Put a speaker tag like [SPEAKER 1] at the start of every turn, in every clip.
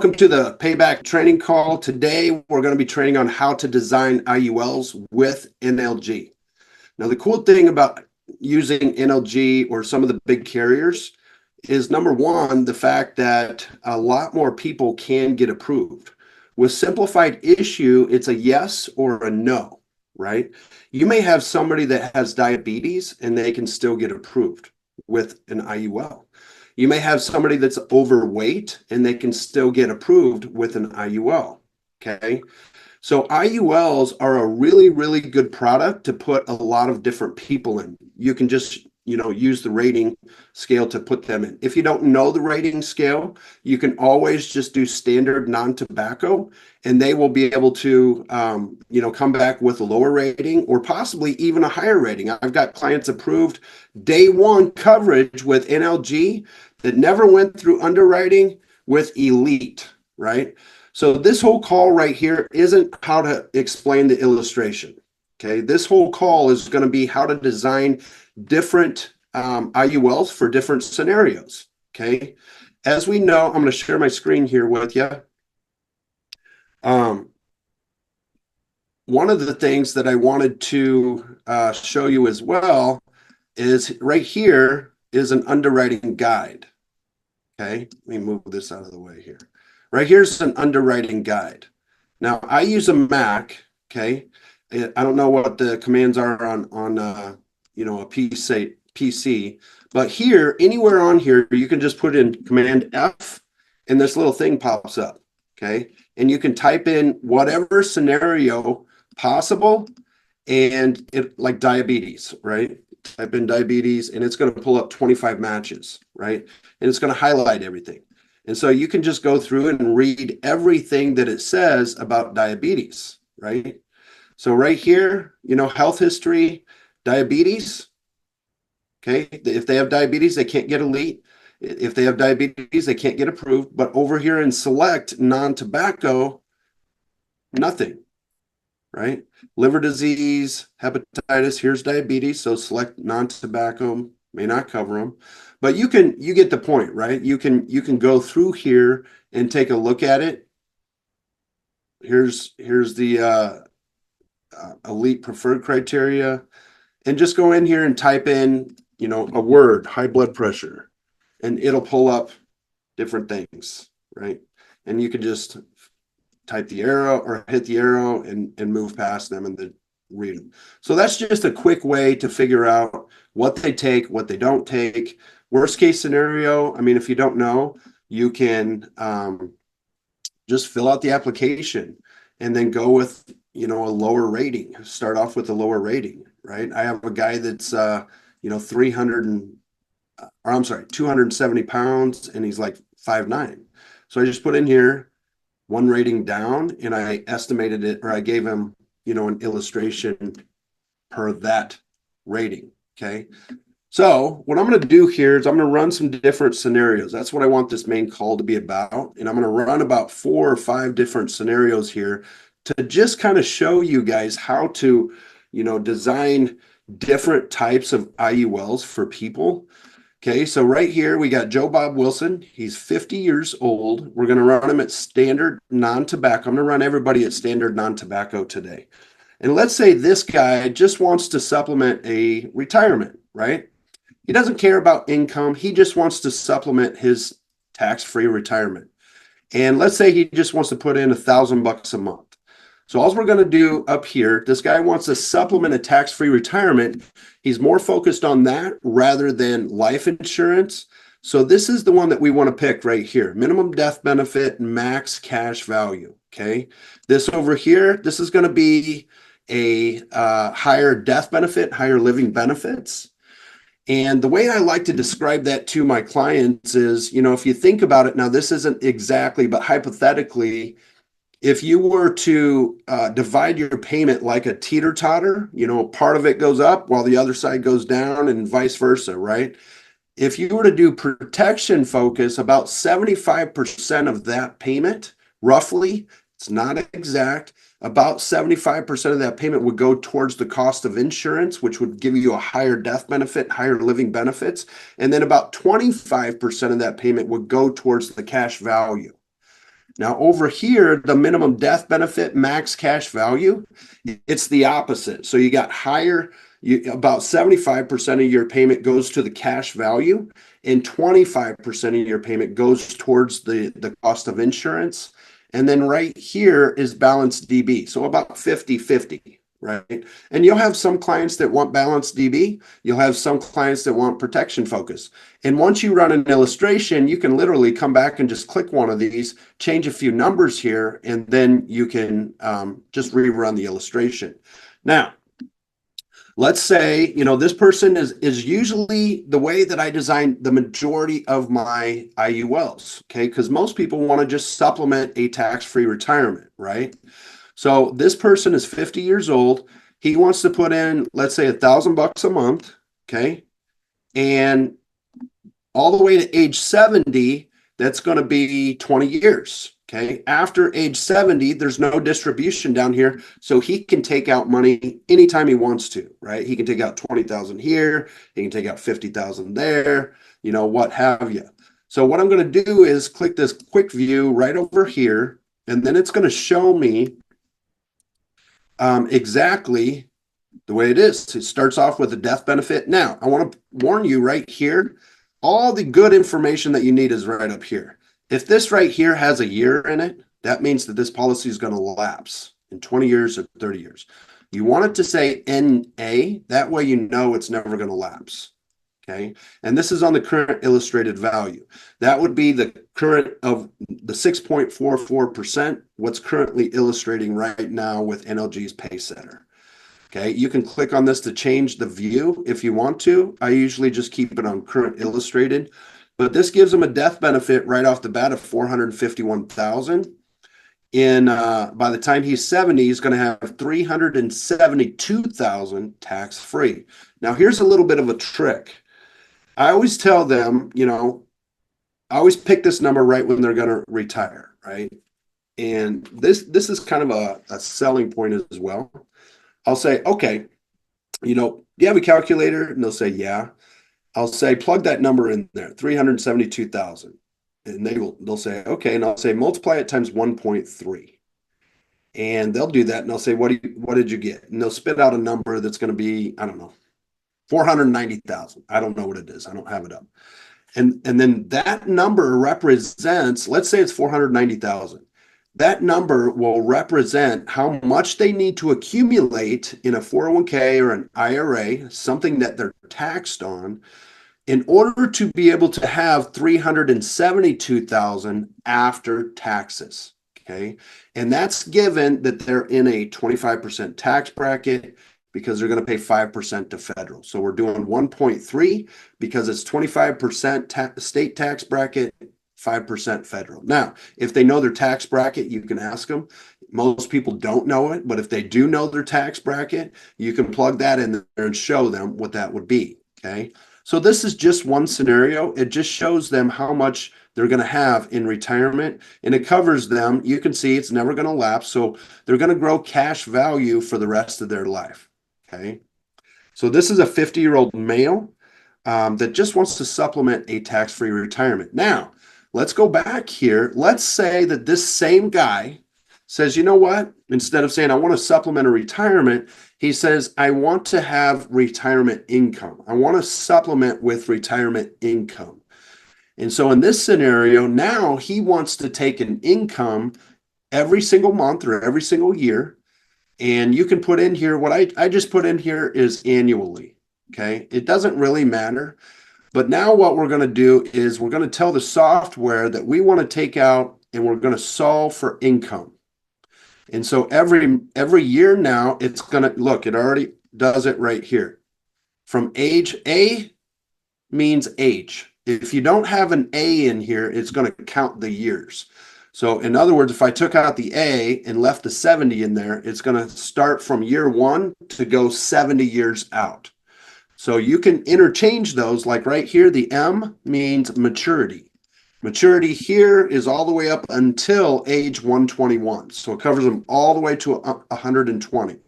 [SPEAKER 1] Welcome to the Payback Training Call. Today, we're going to be training on how to design IULs with NLG. Now, the cool thing about using NLG or some of the big carriers is, number one, the fact that a lot more people can get approved. With simplified issue, it's a yes or a no, right? You may have somebody that has diabetes and they can still get approved with an IUL. You may have somebody that's overweight and they can still get approved with an IUL, okay? So IULs are a really, really good product to put a lot of different people in. You can just, use the rating scale to put them in. If you don't know the rating scale, you can always just do standard non-tobacco and they will be able to, come back with a lower rating or possibly even a higher rating. I've got clients approved day one coverage with NLG that never went through underwriting with Elite, right? So this whole call right here isn't how to explain the illustration, okay? This whole call is going to be how to design different IULs for different scenarios, okay? As we know, I'm going to share my screen here with you. One of the things that I wanted to show you as well is right here is an underwriting guide, okay? Let me move this out of the way here. Right here's an underwriting guide. Now, I use a Mac, okay? I don't know what the commands are on a PC, but here, anywhere on here, you can just put in Command F, and this little thing pops up, okay? And you can type in whatever scenario possible, and it, like diabetes, right? Type in diabetes, and it's going to pull up 25 matches, right? And it's going to highlight everything. And so you can just go through and read everything that it says about diabetes, right? So right here, health history, diabetes, okay? If they have diabetes, they can't get Elite. If they have diabetes, they can't get approved. But over here in select non-tobacco, nothing, right? Liver disease, hepatitis, here's diabetes. So select non-tobacco, may not cover them. But you get the point, right? You can go through here and take a look at it. Here's the Elite preferred criteria, and just go in here and type in, a word, high blood pressure, and it'll pull up different things, right? And you can just type the arrow or hit the arrow and move past them and then read them. So that's just a quick way to figure out what they take, what they don't take. Worst case scenario, if you don't know, you can just fill out the application and then go with, a lower rating. Start off with a lower rating, right? I have a guy that's, 270 pounds, and he's like 5'9". So I just put in here one rating down, and I estimated it, or I gave him, an illustration per that rating, okay? So what I'm going to do here is I'm going to run some different scenarios. That's what I want this main call to be about. And I'm going to run about 4 or 5 different scenarios here to just kind of show you guys how to, design different types of IULs for people. Okay, so right here we got Joe Bob Wilson. He's 50 years old. We're going to run him at standard non-tobacco. I'm going to run everybody at standard non-tobacco today. And let's say this guy just wants to supplement a retirement, right? He doesn't care about income. He just wants to supplement his tax-free retirement. And let's say he just wants to put in $1,000 a month. So all we're going to do up here, this guy wants to supplement a tax-free retirement. He's more focused on that rather than life insurance. So this is the one that we want to pick right here. Minimum death benefit, max cash value, okay? This over here, this is going to be a higher death benefit, higher living benefits. And the way I like to describe that to my clients is, if you think about it, now this isn't exactly, but hypothetically, if you were to divide your payment like a teeter-totter, part of it goes up while the other side goes down and vice versa, right? If you were to do protection focus, about 75% of that payment, roughly, it's not exact, about 75% of that payment would go towards the cost of insurance, which would give you a higher death benefit, higher living benefits. And then about 25% of that payment would go towards the cash value. Now over here, the minimum death benefit, max cash value, it's the opposite. So you got higher, about 75% of your payment goes to the cash value, and 25% of your payment goes towards the cost of insurance. And then right here is balanced DB. So about 50-50. Right. And you'll have some clients that want balanced DB. You'll have some clients that want protection focus. And once you run an illustration, you can literally come back and just click one of these, change a few numbers here, and then you can just rerun the illustration. Now, let's say, this person is usually the way that I design the majority of my IULs, okay? Because most people want to just supplement a tax-free retirement, right? So this person is 50 years old. He wants to put in, let's say, $1,000 a month, okay? And all the way to age 70, that's going to be 20 years, okay? After age 70, there's no distribution down here, so he can take out money anytime he wants to, right? He can take out 20,000 here, he can take out 50,000 there, what have you. So what I'm going to do is click this quick view right over here, and then it's going to show me exactly the way it is. It starts off with a death benefit. Now, I want to warn you right here, all the good information that you need is right up here. If this right here has a year in it, that means that this policy is going to lapse in 20 years or 30 years. You want it to say NA, that way you know it's never going to lapse. Okay, and this is on the current illustrated value. That would be the current of the 6.44%, what's currently illustrating right now with NLG's pay setter. Okay, you can click on this to change the view if you want to. I usually just keep it on current illustrated, but this gives them a death benefit right off the bat of $451,000. By the time he's 70, he's going to have $372,000 tax free. Now, here's a little bit of a trick. I always tell them, I always pick this number right when they're going to retire, right? And this is kind of a selling point as well. I'll say, okay, do you have a calculator? And they'll say, yeah. I'll say, plug that number in there, 372,000. And they'll say, okay. And I'll say, multiply it times 1.3. And they'll do that. And I'll say, what did you get? And they'll spit out a number that's going to be, I don't know, 490,000. I don't know what it is. I don't have it up. And then that number represents, let's say it's 490,000. That number will represent how much they need to accumulate in a 401k or an IRA, something that they're taxed on, in order to be able to have 372,000 after taxes. Okay. And that's given that they're in a 25% tax bracket, because they're going to pay 5% to federal. So we're doing 1.3 because it's 25% state tax bracket, 5% federal. Now, if they know their tax bracket, you can ask them. Most people don't know it, but if they do know their tax bracket, you can plug that in there and show them what that would be. Okay. So this is just one scenario. It just shows them how much they're going to have in retirement, and it covers them. You can see it's never going to lapse. So they're going to grow cash value for the rest of their life. Okay, so this is a 50-year-old male that just wants to supplement a tax-free retirement. Now, let's go back here. Let's say that this same guy says, you know what? Instead of saying, I want to supplement a retirement, he says, I want to have retirement income. I want to supplement with retirement income. And so in this scenario, now he wants to take an income every single month or every single year. And you can put in here, what I just put in here is annually, okay? It doesn't really matter. But now what we're going to do is we're going to tell the software that we want to take out, and we're going to solve for income. And so every year now, it's going to, look, it already does it right here. From age, A means age. If you don't have an A in here, it's going to count the years. So in other words, if I took out the A and left the 70 in there, it's going to start from year 1 to go 70 years out. So you can interchange those, like right here, the M means maturity. Maturity here is all the way up until age 121. So it covers them all the way to 120.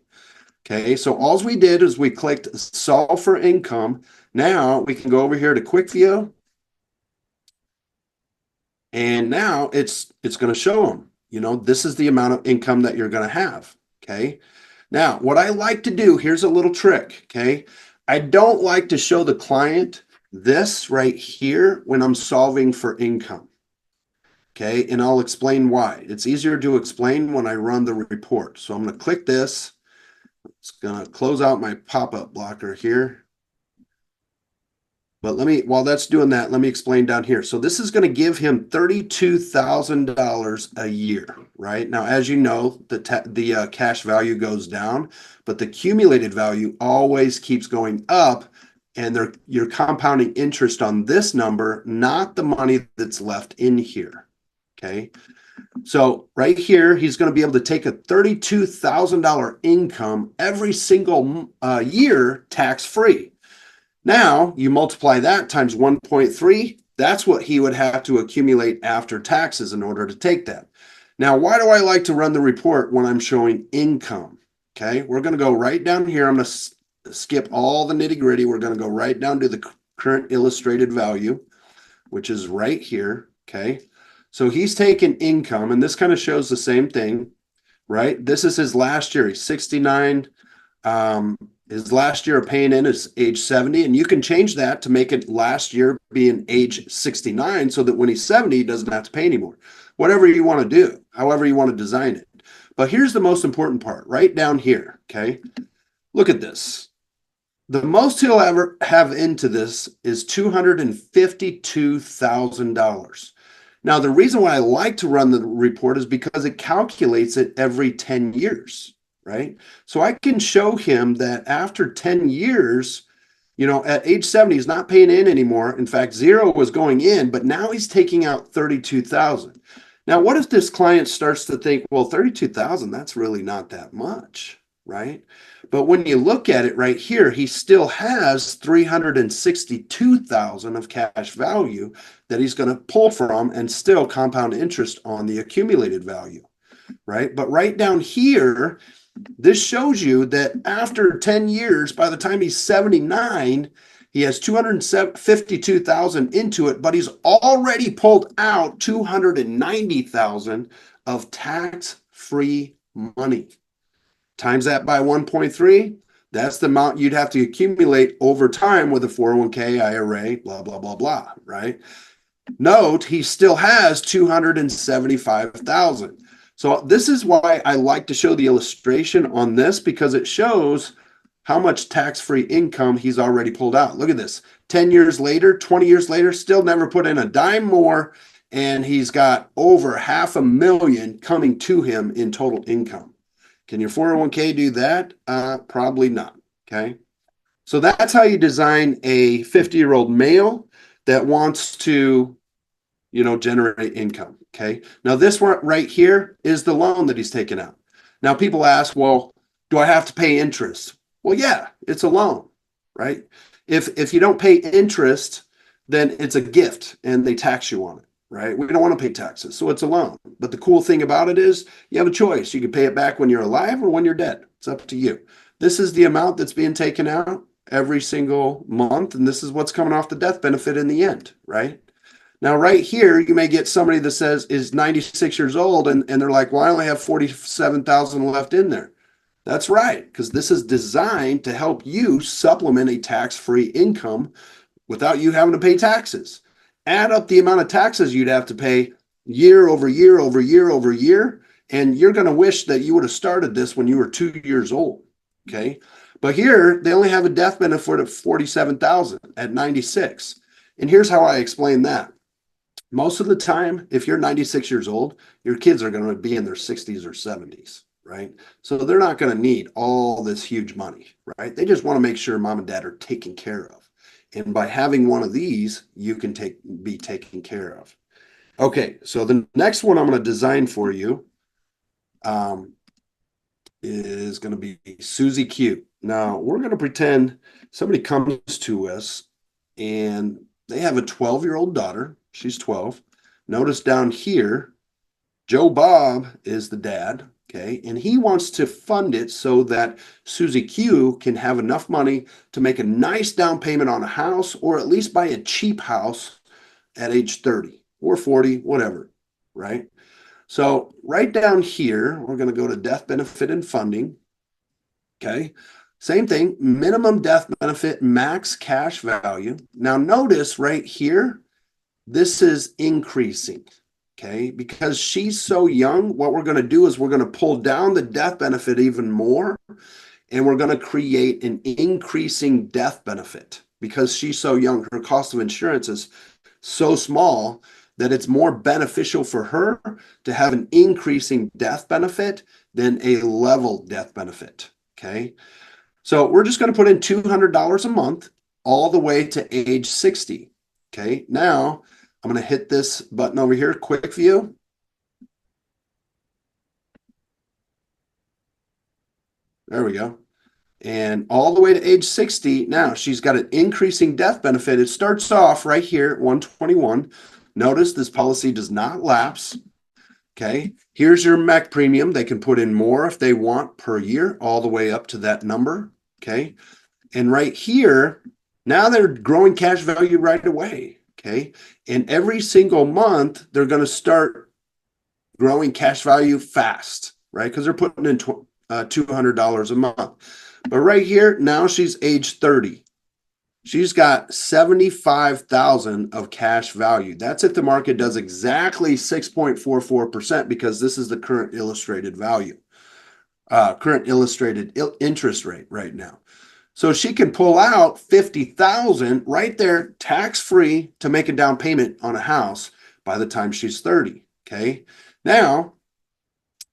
[SPEAKER 1] Okay, so all we did is we clicked solve for income. Now we can go over here to quick view. And now it's going to show them, this is the amount of income that you're going to have. Okay. Now, what I like to do, here's a little trick. Okay. I don't like to show the client this right here when I'm solving for income. Okay. And I'll explain why. It's easier to explain when I run the report. So I'm going to click this. It's going to close out my pop-up blocker here. But while that's doing that, let me explain down here. So this is going to give him $32,000 a year, right? Now, as you know, the cash value goes down, but the accumulated value always keeps going up, and you're compounding interest on this number, not the money that's left in here, okay? So right here, he's going to be able to take a $32,000 income every single year tax-free. Now you multiply that times 1.3. That's what he would have to accumulate after taxes in order to take that. Now, why do I like to run the report when I'm showing income? Okay, we're going to go right down here. I'm going to skip all the nitty gritty. We're going to go right down to the current illustrated value, which is right here. Okay, so he's taken income, and this kind of shows the same thing, right? This is his last year. He's 69. His last year of paying in is age 70, and you can change that to make it last year being age 69 so that when he's 70, he doesn't have to pay anymore. Whatever you want to do, however you want to design it. But here's the most important part, right down here, okay? Look at this. The most he'll ever have into this is $252,000. Now, the reason why I like to run the report is because it calculates it every 10 years. Right? So I can show him that after 10 years, at age 70, he's not paying in anymore. In fact, zero was going in, but now he's taking out 32,000. Now, what if this client starts to think, well, 32,000, that's really not that much, right? But when you look at it right here, he still has 362,000 of cash value that he's going to pull from and still compound interest on the accumulated value, right? But right down here, this shows you that after 10 years, by the time he's 79, he has 252,000 into it, but he's already pulled out 290,000 of tax-free money. Times that by 1.3, that's the amount you'd have to accumulate over time with a 401k, IRA, blah, blah, blah, blah, right? Note, he still has 275,000. So this is why I like to show the illustration on this, because it shows how much tax-free income he's already pulled out. Look at this. 10 years later, 20 years later, still never put in a dime more, and he's got over $500,000 coming to him in total income. Can your 401k do that? Probably not, okay? So that's how you design a 50-year-old male that wants to generate income. Okay. Now this one right here is the loan that he's taken out. Now people ask, well, do I have to pay interest? Well, yeah, it's a loan, right? If you don't pay interest, then it's a gift and they tax you on it, right? We don't want to pay taxes, so it's a loan. But the cool thing about it is you have a choice. You can pay it back when you're alive or when you're dead. It's up to you. This is the amount that's being taken out every single month, and this is what's coming off the death benefit in the end, right? Now, right here, you may get somebody that says is 96 years old, and they're like, well, I only have 47,000 left in there. That's right, because this is designed to help you supplement a tax-free income without you having to pay taxes. Add up the amount of taxes you'd have to pay year over year over year over year, and you're going to wish that you would have started this when you were 2 years old, okay? But here, they only have a death benefit of 47,000 at 96. And here's how I explain that. Most of the time, if you're 96 years old, your kids are going to be in their 60s or 70s, right? So they're not going to need all this huge money, right? They just want to make sure mom and dad are taken care of. And by having one of these, you can be taken care of. Okay, so the next one I'm going to design for you is going to be Susie Q. Now, we're going to pretend somebody comes to us and they have a 12-year-old daughter. She's 12. Notice down here, Joe Bob is the dad, okay? And he wants to fund it so that Susie Q can have enough money to make a nice down payment on a house, or at least buy a cheap house at age 30. 440, whatever, right? So right down here, we're going to go to death benefit and funding. Okay. Same thing, minimum death benefit, max cash value. Now notice right here, this is increasing. Okay. Because she's so young, what we're going to do is we're going to pull down the death benefit even more, and we're going to create an increasing death benefit because she's so young. Her cost of insurance is so small that it's more beneficial for her to have an increasing death benefit than a level death benefit. Okay. So we're just going to put in $200 a month all the way to age 60. Okay. Now I'm going to hit this button over here, quick view. There we go. And all the way to age 60. Now she's got an increasing death benefit. It starts off right here at 121. Notice this policy does not lapse. Okay. Here's your MEC premium. They can put in more if they want per year, all the way up to that number. Okay. And right here, now they're growing cash value right away. Okay. And every single month, they're going to start growing cash value fast, right? Because they're putting in $200 a month. But right here, now she's age 30. She's got 75,000 of cash value. That's if the market does exactly 6.44%, because this is the current illustrated value, current illustrated interest rate right now. So she can pull out 50,000 right there, tax-free, to make a down payment on a house by the time she's 30. Okay. Now,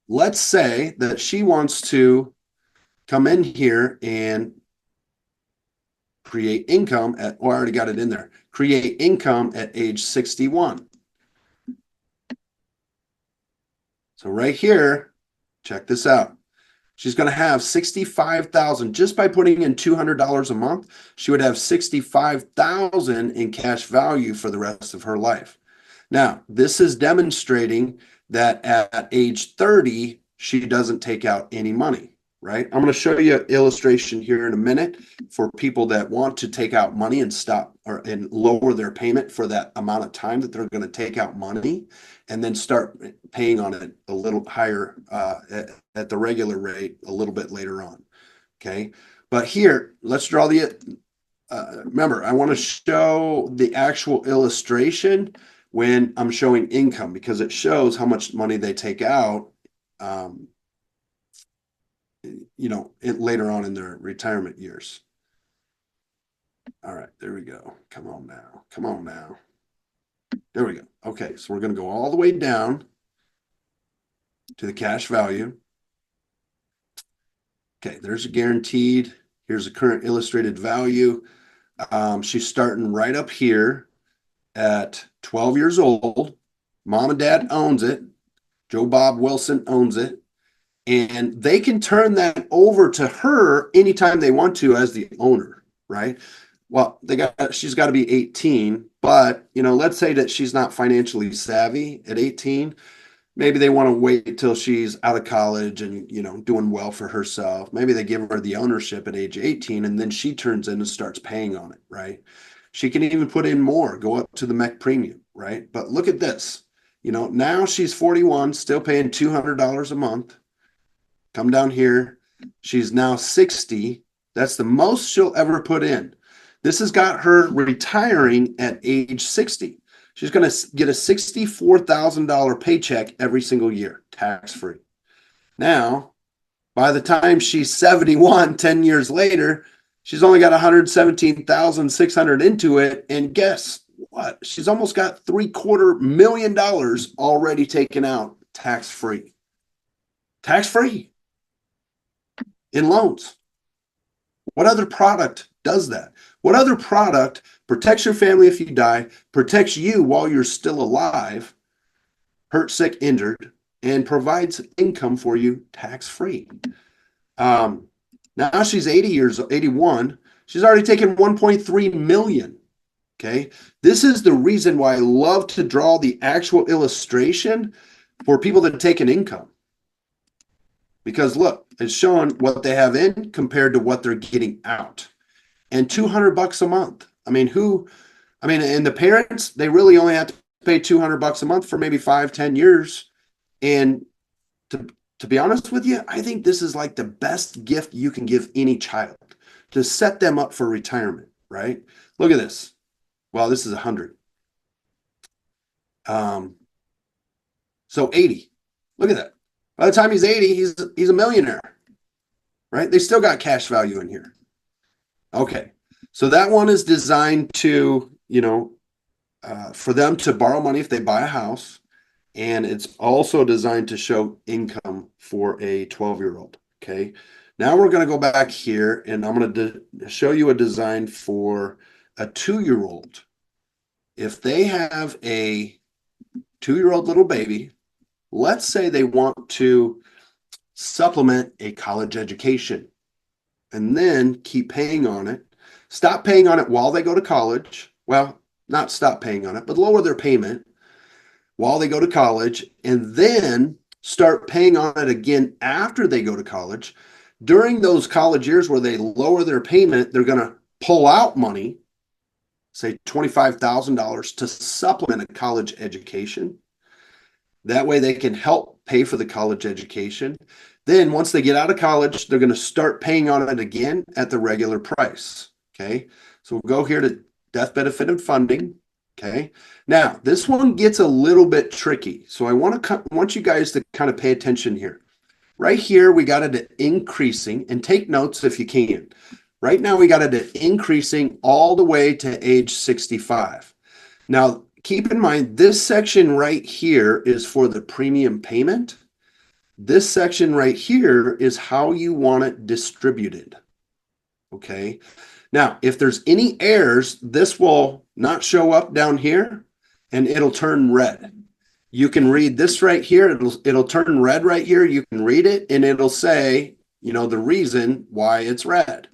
[SPEAKER 1] let's say that she wants to come in here and create income at, oh, I already got it in there, create income at age 61. So right here, check this out. She's going to have 65,000 just by putting in $200 a month. She would have 65,000 in cash value for the rest of her life. Now, this is demonstrating that at age 30, she doesn't take out any money, right? I'm going to show you an illustration here in a minute for people that want to take out money and stop and lower their payment for that amount of time that they're going to take out money, and then start paying on it a little higher at the regular rate a little bit later on. Okay. But here, let's draw the, remember, I want to show the actual illustration when I'm showing income, because it shows how much money they take out, later on in their retirement years. All right, there we go. Come on now. Come on now. There we go. Okay, so we're going to go all the way down to the cash value. Okay, there's a guaranteed. Here's a current illustrated value. She's starting right up here at 12 years old. Mom and dad owns it. Joe Bob Wilson owns it. And they can turn that over to her anytime they want to as the owner, right? Well, she's got to be 18, but let's say that she's not financially savvy at 18. Maybe they want to wait till she's out of college and doing well for herself. Maybe they give her the ownership at age 18, and then she turns in and starts paying on it, right? She can even put in more, go up to the MEC premium, right? But look at this. Now she's 41, still paying $200 a month. Come down here. She's now 60. That's the most she'll ever put in. This has got her retiring at age 60. She's going to get a $64,000 paycheck every single year, tax-free. Now, by the time she's 71, 10 years later, she's only got $117,600 into it. And guess what? She's almost got $750,000 already taken out tax-free. Tax-free in loans. What other product does that? What other product protects your family if you die, protects you while you're still alive, hurt, sick, injured, and provides income for you tax-free? Now she's 81. She's already taken 1.3 million. Okay. This is the reason why I love to draw the actual illustration for people that take an income. Because look, it's showing what they have in compared to what they're getting out. And $200 a month. And the parents, they really only have to pay 200 bucks a month for maybe 5, 10 years. And to, to be honest with you, I think this is like the best gift you can give any child to set them up for retirement, right? Look at this. Well, this is 100. So 80. Look at that. By the time he's 80, he's a millionaire, right? They still got cash value in here. Okay. So that one is designed to, for them to borrow money if they buy a house. And it's also designed to show income for a 12-year-old. Okay. Now we're going to go back here and I'm going to show you a design for a 2-year-old. If they have a 2-year-old little baby, let's say they want to supplement a college education and then keep paying on it. Stop paying on it while they go to college. Well, not stop paying on it, but lower their payment while they go to college and then start paying on it again after they go to college. During those college years where they lower their payment, they're going to pull out money, say $25,000 to supplement a college education. That way they can help pay for the college education. Then once they get out of college, they're going to start paying on it again at the regular price. Okay. So we'll go here to death benefit and funding. Okay. Now this one gets a little bit tricky. So I want you guys to kind of pay attention here. Right here, we got it at increasing, and take notes if you can. Right now, we got it at increasing all the way to age 65. Now, keep in mind, this section right here is for the premium payment. This section right here is how you want it distributed. Okay. Now, if there's any errors, this will not show up down here and it'll turn red. You can read this right here. It'll turn red right here. You can read it and it'll say, the reason why it's red.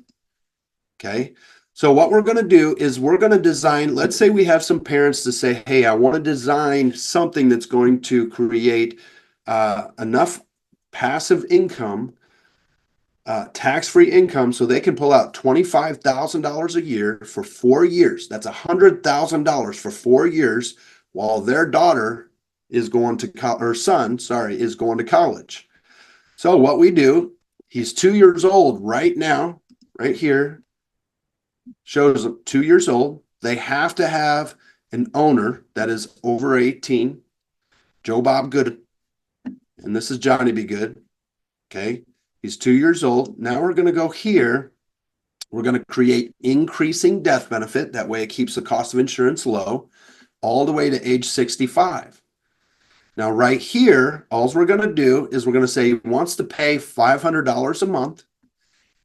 [SPEAKER 1] Okay. So what we're going to do is we're going to design, let's say we have some parents to say, hey, I want to design something that's going to create enough passive income, tax-free income, so they can pull out $25,000 a year for 4 years. That's $100,000 for 4 years while their daughter is going to is going to college. So what we do, he's 2 years old right now, right here, shows 2 years old. They have to have an owner that is over 18, Joe Bob Good, and this is Johnny Be Good. Okay, he's 2 years old. Now we're going to go here. We're going to create increasing death benefit. That way it keeps the cost of insurance low all the way to age 65. Now, right here, all we're going to do is we're going to say he wants to pay $500 a month,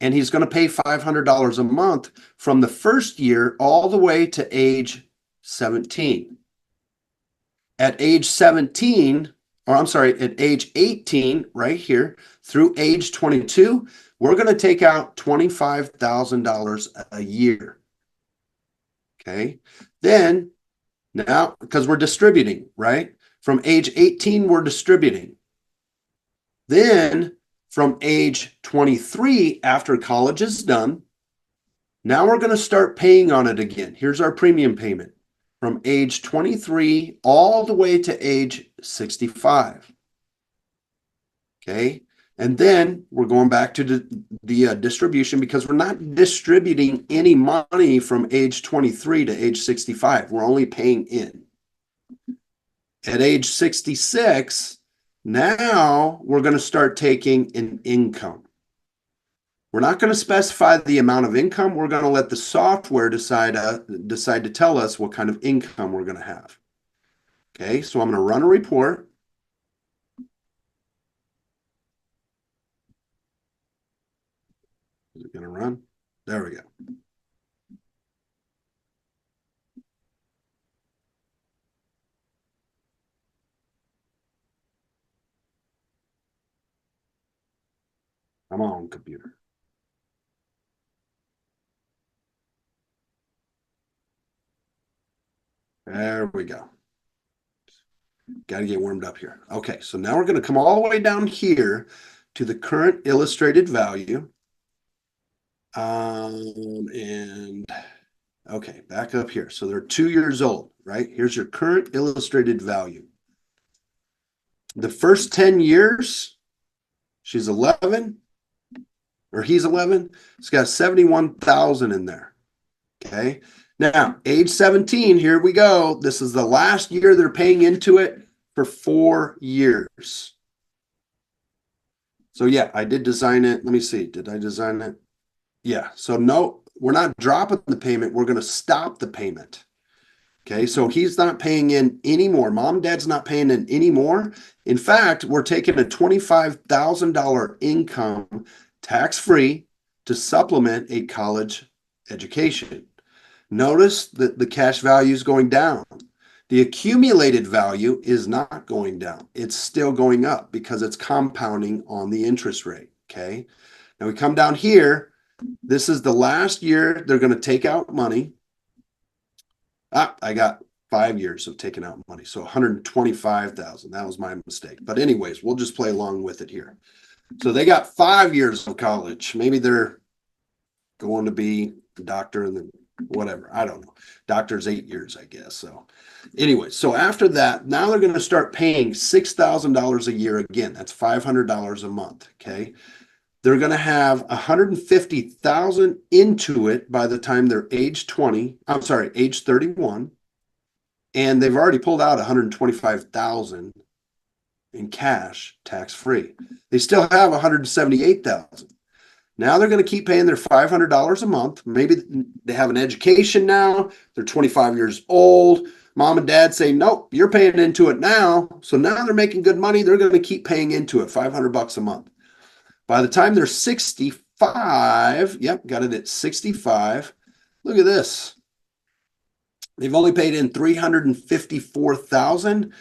[SPEAKER 1] and he's going to pay $500 a month from the first year all the way to age 17. At age 17, at age 18, right here, through age 22, we're going to take out $25,000 a year. Okay. Then, now, because we're distributing, right? From age 18, we're distributing. Then from age 23, after college is done, now we're going to start paying on it again. Here's our premium payment from age 23 all the way to age 65. Okay. And then we're going back to the distribution because we're not distributing any money from age 23 to age 65. We're only paying in. At age 66, now we're going to start taking an income. We're not going to specify the amount of income. We're going to let the software decide to tell us what kind of income we're going to have. Okay, so I'm going to run a report. Is it going to run? There we go. Come on, computer. There we go. Got to get warmed up here. Okay, so now we're going to come all the way down here to the current illustrated value. Okay, back up here. So they're 2 years old, right? Here's your current illustrated value. The first 10 years, she's 11 or he's 11. It's got 71,000 in there. Okay. Now, age 17, here we go. This is the last year they're paying into it for 4 years. So yeah, I did design it. Let me see. Did I design it? Yeah. So no, we're not dropping the payment. We're going to stop the payment. Okay. So he's not paying in anymore. Mom and dad's not paying in anymore. In fact, we're taking a $25,000 income tax-free to supplement a college education. Notice that the cash value is going down. The accumulated value is not going down. It's still going up because it's compounding on the interest rate. Okay. Now we come down here. This is the last year they're going to take out money. I got 5 years of taking out money. So 125,000. That was my mistake. But anyways, we'll just play along with it here. So they got 5 years of college. Maybe they're going to be a doctor and then whatever. I don't know. Doctor's 8 years, I guess. So anyway, so after that, now they're going to start paying $6,000 a year again. That's $500 a month. Okay. They're going to have 150,000 into it by the time they're age 20. I'm sorry, age 31. And they've already pulled out 125,000 in cash, tax free. They still have 178,000. Now they're going to keep paying their $500 a month. Maybe they have an education now. They're 25 years old. Mom and dad say, nope, you're paying into it now. So now they're making good money. They're going to keep paying into it, $500 a month. By the time they're 65, yep, got it at 65. Look at this. They've only paid in 354,000.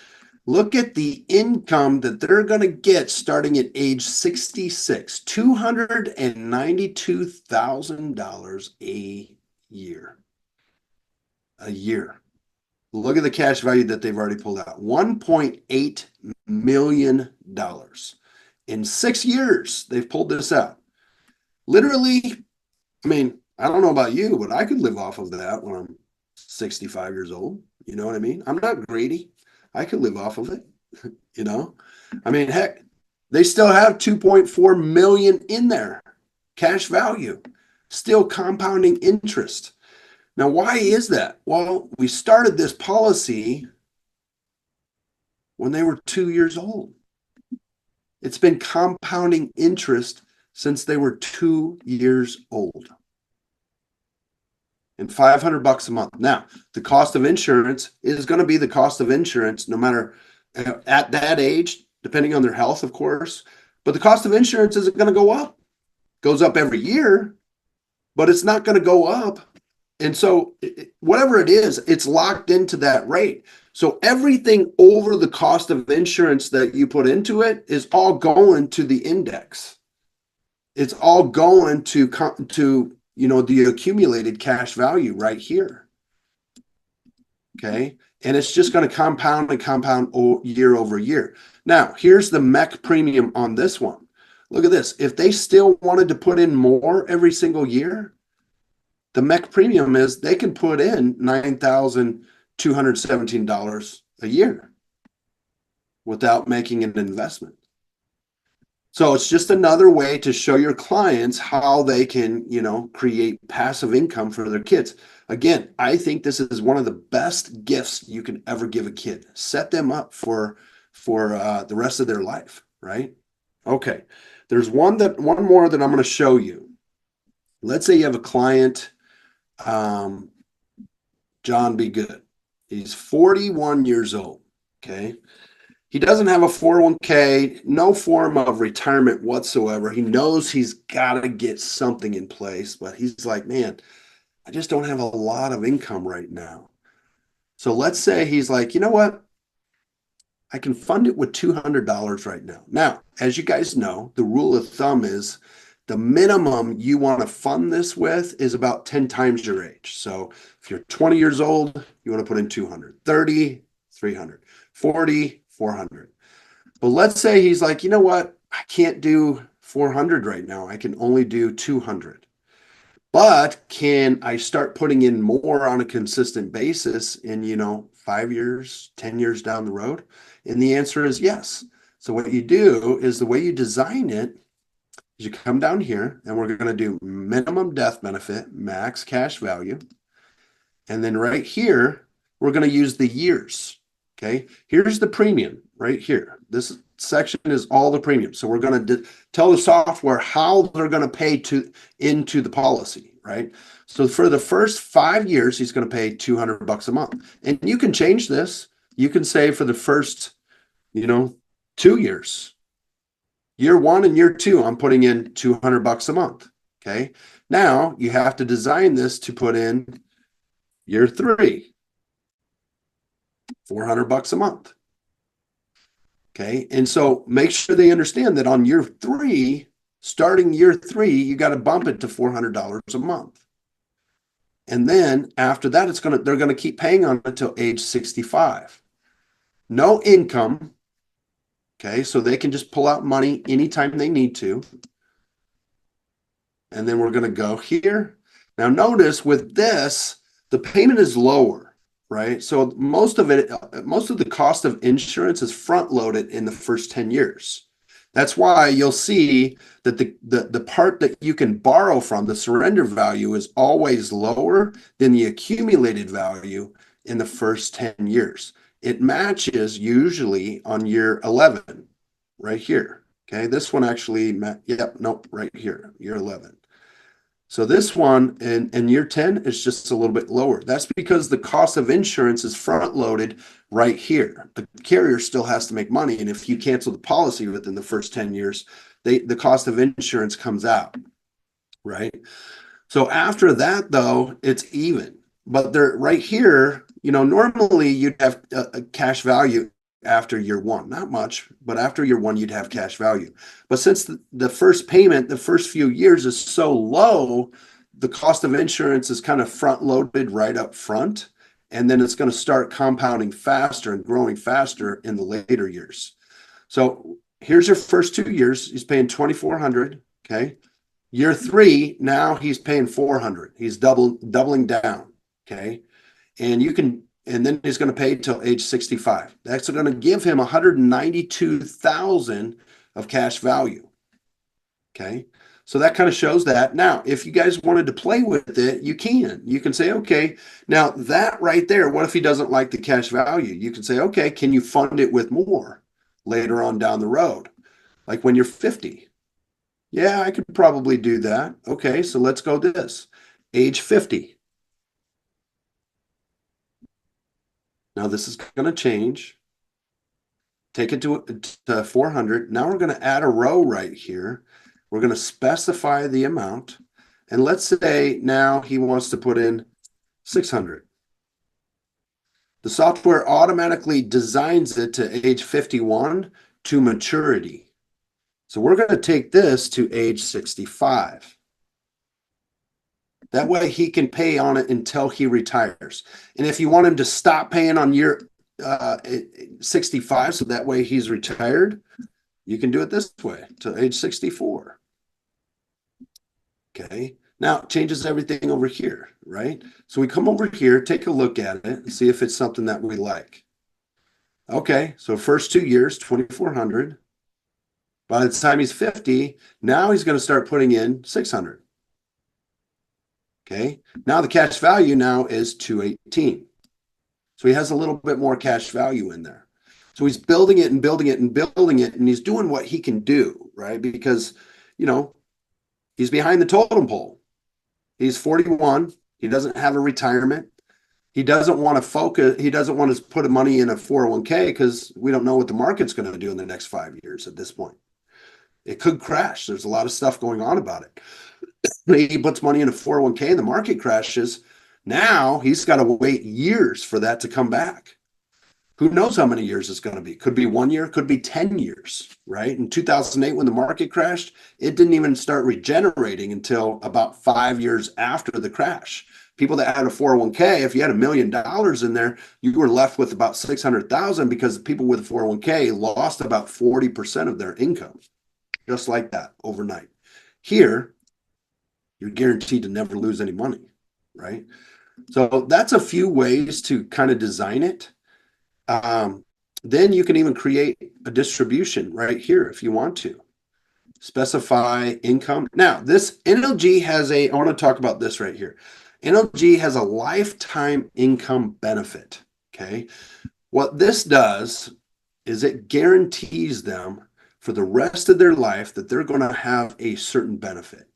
[SPEAKER 1] Look at the income that they're going to get starting at age 66, $292,000 a year. A year. Look at the cash value that they've already pulled out, $1.8 million. In 6 years, they've pulled this out. Literally, I mean, I don't know about you, but I could live off of that when I'm 65 years old. You know what I mean? I'm not greedy. I could live off of it, you know? I mean, heck, they still have 2.4 million in there, cash value, still compounding interest. Now, why is that? Well, we started this policy when they were 2 years old. It's been compounding interest since they were 2 years old. And $500 a month. Now, the cost of insurance is going to be the cost of insurance no matter at that age, depending on their health, of course. But the cost of insurance isn't going to go up. It goes up every year, but it's not going to go up. And so whatever it is, it's locked into that rate. So everything over the cost of insurance that you put into it is all going to the index. It's all going to the accumulated cash value right here. Okay. And it's just going to compound and compound year over year. Now, here's the MEC premium on this one. Look at this. If they still wanted to put in more every single year, the MEC premium is they can put in $9,217 a year without making an investment. So it's just another way to show your clients how they can, create passive income for their kids. Again, I think this is one of the best gifts you can ever give a kid. Set them up for the rest of their life, right? Okay. There's one more that I'm going to show you. Let's say you have a client, John Be Good. He's 41 years old. Okay. He doesn't have a 401k, no form of retirement whatsoever. He knows he's got to get something in place, but he's like, man, I just don't have a lot of income right now. So let's say he's like, you know what? I can fund it with $200 right now. Now, as you guys know, the rule of thumb is the minimum you want to fund this with is about 10 times your age. So if you're 20 years old, you want to put in 200, 30, 300, 40, 400. But let's say he's like, you know what? I can't do 400 right now. I can only do 200. But can I start putting in more on a consistent basis in, 5 years, 10 years down the road? And the answer is yes. So what you do is the way you design it is you come down here and we're going to do minimum death benefit, max cash value. And then right here, we're going to use the years. Okay. Here's the premium right here. This section is all the premium. So we're going to tell the software how they're going to pay into the policy, right? So for the first 5 years, he's going to pay $200 a month. And you can change this. You can say for the first, 2 years, year 1 and year 2, I'm putting in $200 a month. Okay. Now you have to design this to put in year 3, $400 a month. Okay. And so make sure they understand that on year 3, starting year 3, you got to bump it to $400 a month. And then after that, they're going to keep paying on it until age 65. No income. Okay. So they can just pull out money anytime they need to. And then we're going to go here. Now notice with this, the payment is lower, right? So most of the cost of insurance is front loaded in the first 10 years. That's why you'll see that the part that you can borrow from, the surrender value, is always lower than the accumulated value in the first 10 years. It matches usually on year 11, right here. Okay, this one actually, right here, year 11. So this one in year 10 is just a little bit lower. That's because the cost of insurance is front loaded right here. The carrier still has to make money. And if you cancel the policy within the first 10 years, the cost of insurance comes out, right? So after that, though, it's even. But they're right here, normally you'd have a cash value after year 1, not much, but after year 1, you'd have cash value. But since the first payment, the first few years is so low, the cost of insurance is kind of front loaded right up front. And then it's going to start compounding faster and growing faster in the later years. So here's your first 2 years. He's paying $2,400. Okay. Year 3, now he's paying $400. He's doubling down. Okay. And then he's going to pay till age 65. That's going to give him $192,000 of cash value. Okay. So that kind of shows that. Now, if you guys wanted to play with it, you can. You can say, okay, now that right there, what if he doesn't like the cash value? You can say, okay, can you fund it with more later on down the road? Like when you're 50. Yeah, I could probably do that. Okay, so let's go this. Age 50. Now this is going to change. Take it to 400. Now we're going to add a row right here. We're going to specify the amount. And let's say now he wants to put in 600. The software automatically designs it to age 51 to maturity. So we're going to take this to age 65. That way he can pay on it until he retires. And if you want him to stop paying on year 65, so that way he's retired, you can do it this way to age 64. Okay. Now it changes everything over here, right? So we come over here, take a look at it and see if it's something that we like. Okay. So first 2 years, 2,400. By the time he's 50, now he's going to start putting in 600. Okay. Now the cash value now is 218. So he has a little bit more cash value in there. So he's building it and building it and building it, and he's doing what he can do, right? Because, he's behind the totem pole. He's 41. He doesn't have a retirement. He doesn't want to focus. He doesn't want to put money in a 401k because we don't know what the market's going to do in the next 5 years at this point. It could crash. There's a lot of stuff going on about it. He puts money in a 401k and the market crashes. Now he's got to wait years for that to come back. Who knows how many years it's going to be? Could be 1 year, could be 10 years, right? In 2008, when the market crashed, it didn't even start regenerating until about 5 years after the crash. People that had a 401k, if you had $1 million in there, you were left with about 600,000 because the people with a 401k lost about 40% of their income, just like that overnight. Here, you're guaranteed to never lose any money, right? So that's a few ways to kind of design it. Then you can even create a distribution right here if you want to. Specify income. Now, this NLG has I want to talk about this right here. NLG has a lifetime income benefit. Okay. What this does is it guarantees them for the rest of their life that they're going to have a certain benefit.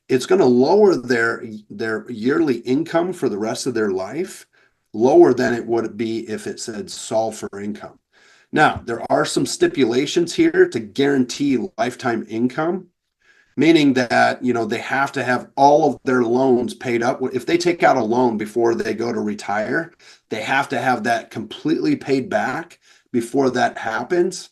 [SPEAKER 1] It's going to lower their yearly income for the rest of their life, lower than it would be if it said solve for income. Now, there are some stipulations here to guarantee lifetime income, meaning that, they have to have all of their loans paid up. If they take out a loan before they go to retire, they have to have that completely paid back before that happens.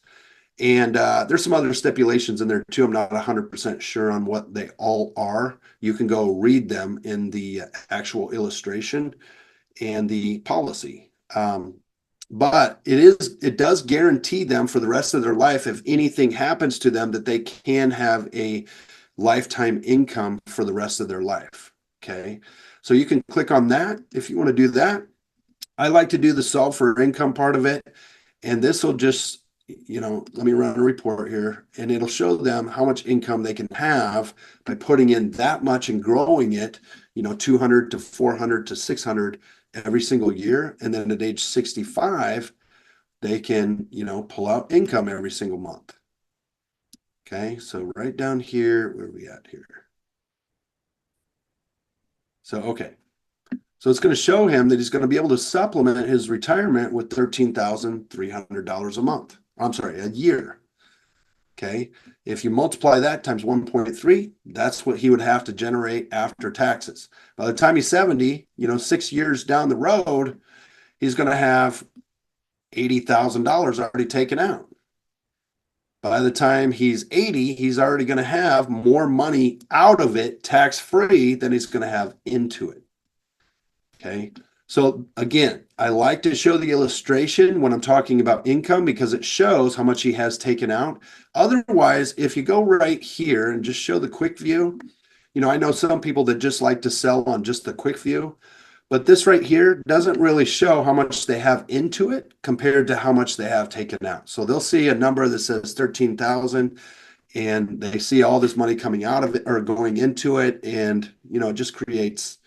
[SPEAKER 1] And there's some other stipulations in there too. I'm not 100% sure on what they all are. You can go read them in the actual illustration and the policy. But it does guarantee them for the rest of their life, if anything happens to them, that they can have a lifetime income for the rest of their life. Okay. So you can click on that if you want to do that. I like to do the solve for income part of it. And this will just, let me run a report here, and it'll show them how much income they can have by putting in that much and growing it, 200 to 400 to 600 every single year. And then at age 65, they can, pull out income every single month. Okay, so right down here, where are we at here? So, okay. So it's going to show him that he's going to be able to supplement his retirement with $13,300 a month. I'm sorry, a year. Okay. If you multiply that times 1.3, that's what he would have to generate after taxes. By the time he's 70, 6 years down the road, he's going to have $80,000 already taken out. By the time he's 80, he's already going to have more money out of it tax-free than he's going to have into it. Okay. So again, I like to show the illustration when I'm talking about income because it shows how much he has taken out. Otherwise, if you go right here and just show the quick view, I know some people that just like to sell on just the quick view, but this right here doesn't really show how much they have into it compared to how much they have taken out. So they'll see a number that says 13,000 and they see all this money coming out of it or going into it. And, it just creates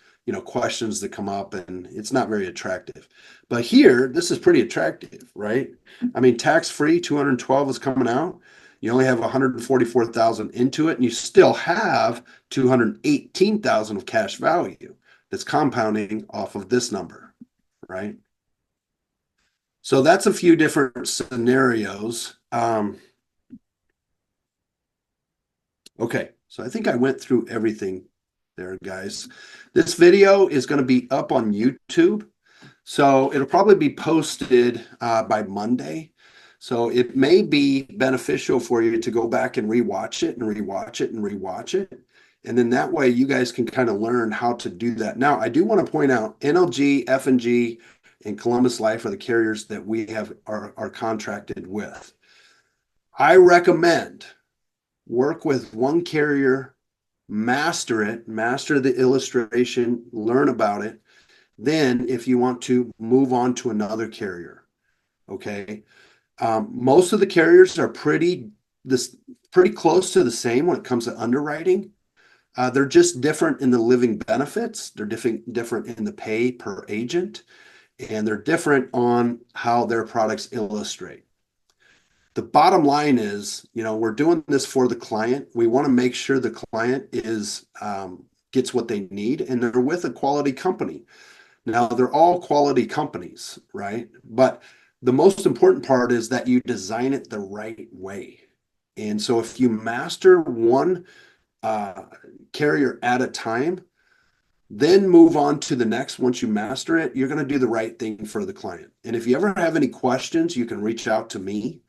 [SPEAKER 1] questions that come up, and it's not very attractive. But here, this is pretty attractive, right? I mean, tax-free, 212 is coming out. You only have 144,000 into it, and you still have 218,000 of cash value that's compounding off of this number, right? So that's a few different scenarios. Okay, so I think I went through everything there, guys. This video is going to be up on YouTube, so it'll probably be posted by Monday. So it may be beneficial for you to go back and rewatch it and rewatch it and rewatch it. And then that way you guys can kind of learn how to do that. Now, I do want to point out NLG, F&G, and Columbus Life are the carriers that we are contracted with. I recommend work with one carrier, master it, master the illustration, learn about it. Then if you want to move on to another carrier, okay? Most of the carriers are pretty close to the same when it comes to underwriting. They're just different in the living benefits. They're different in the pay per agent, and they're different on how their products illustrate. The bottom line is, we're doing this for the client. We want to make sure the client gets what they need, and they're with a quality company. Now, they're all quality companies, right? But the most important part is that you design it the right way. And so if you master one carrier at a time, then move on to the next. Once you master it, you're going to do the right thing for the client. And if you ever have any questions, you can reach out to me.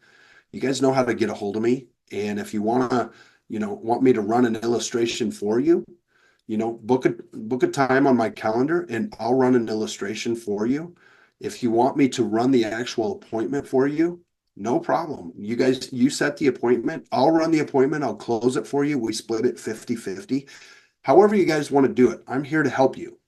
[SPEAKER 1] You guys know how to get a hold of me. And if you want me to run an illustration for you, book a time on my calendar and I'll run an illustration for you. If you want me to run the actual appointment for you, no problem. You set the appointment. I'll run the appointment. I'll close it for you. We split it 50-50. However you guys want to do it, I'm here to help you.